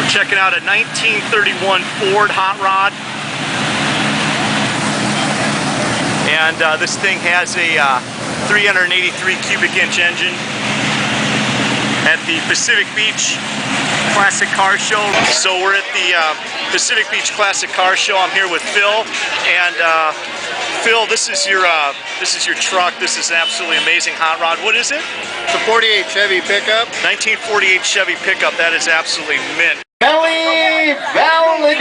We're checking out a 1931 Ford hot rod. And this thing has a 383 cubic inch engine at the Pacific Beach Classic Car Show. So we're at the Pacific Beach Classic Car Show. I'm here with Phil, and Phil, this is your truck. This is an absolutely amazing hot rod. What is it? It's a 48 Chevy pickup. 1948 Chevy pickup. That is absolutely mint. Kelly Valdez.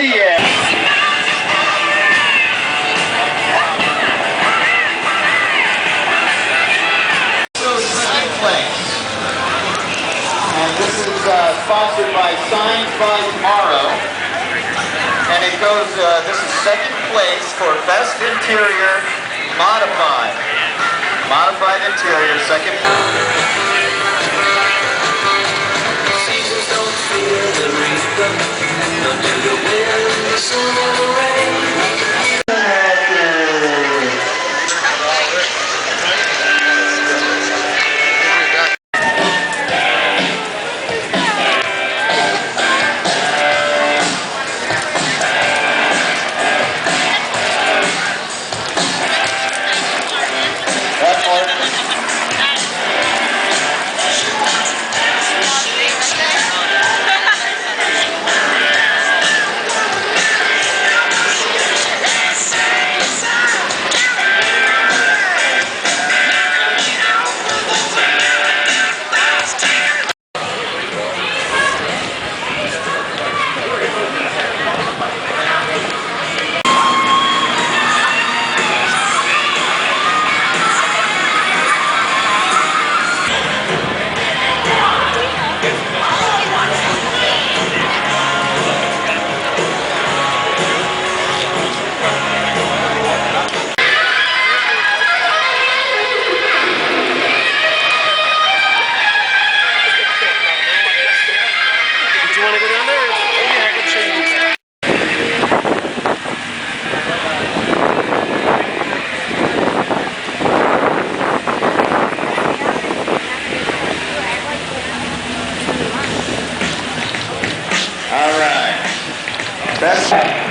And this is sponsored by Signs by Tomorrow. And it goes, this is second place for Best Interior Modified. Modified Interior, second place.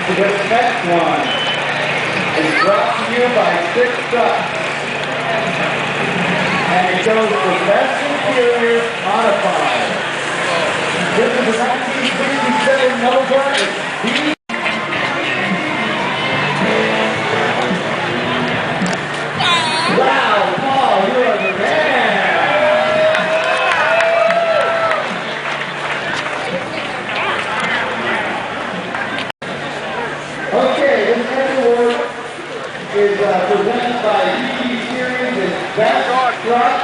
The next one is brought to you by Six Trucks, and it goes for Best Interior Modified. This is a 1967 Nova. It's wow, Paul, you are the man. Okay, this next award is presented by UT Series and Best Truck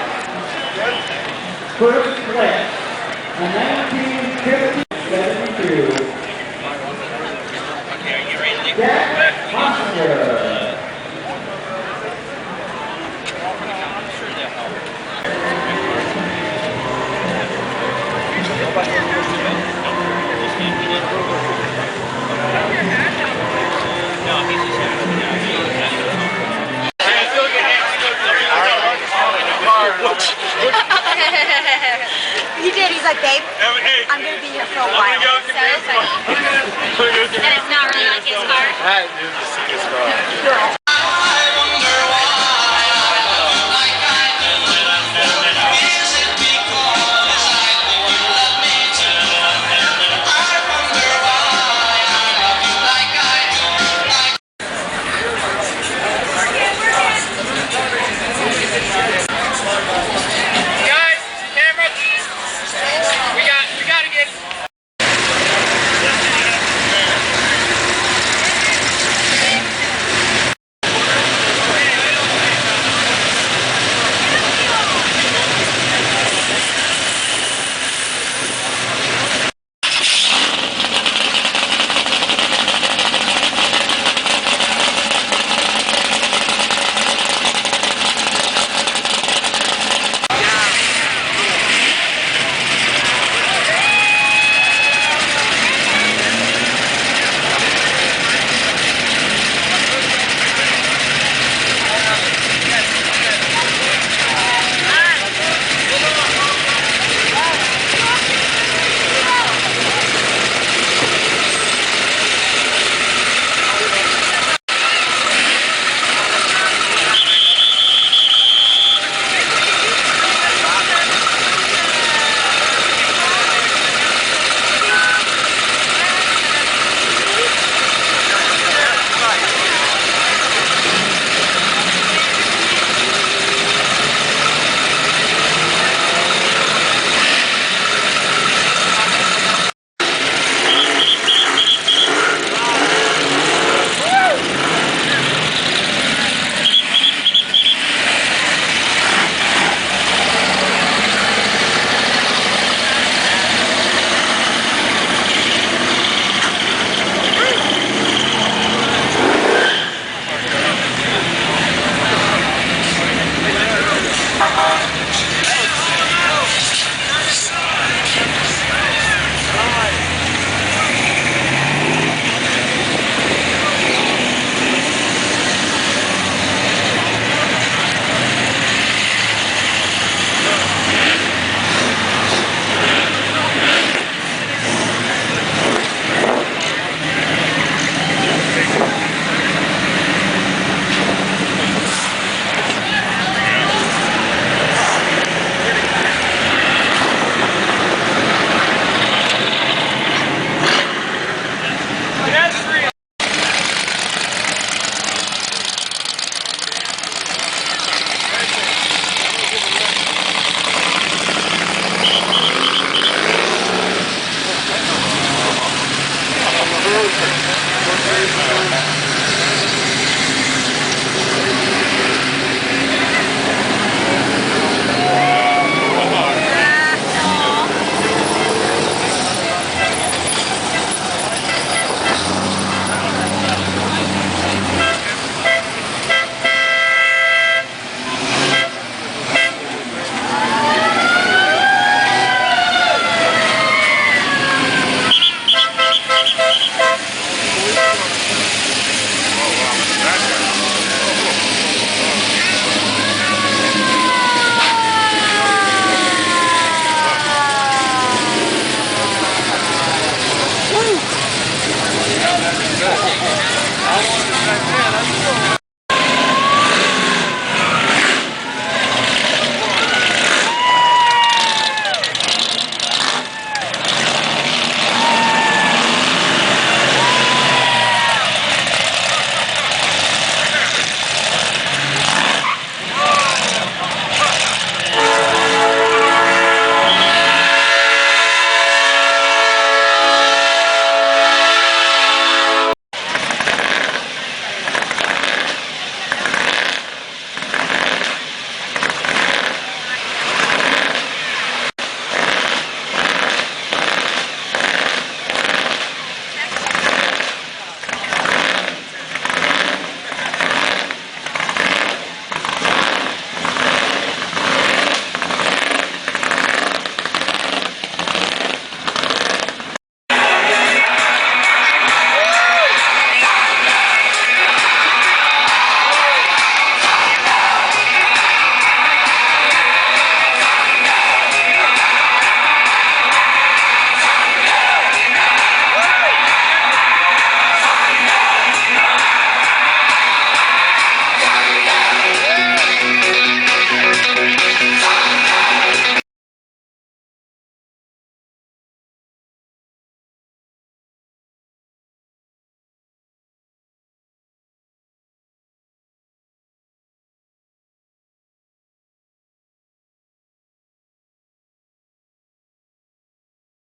First Place, a 1972 Jack Oscar. He did. He's like, babe, I'm going to be here for a while. So it's like, and it's not really like his car. That is his car. cool.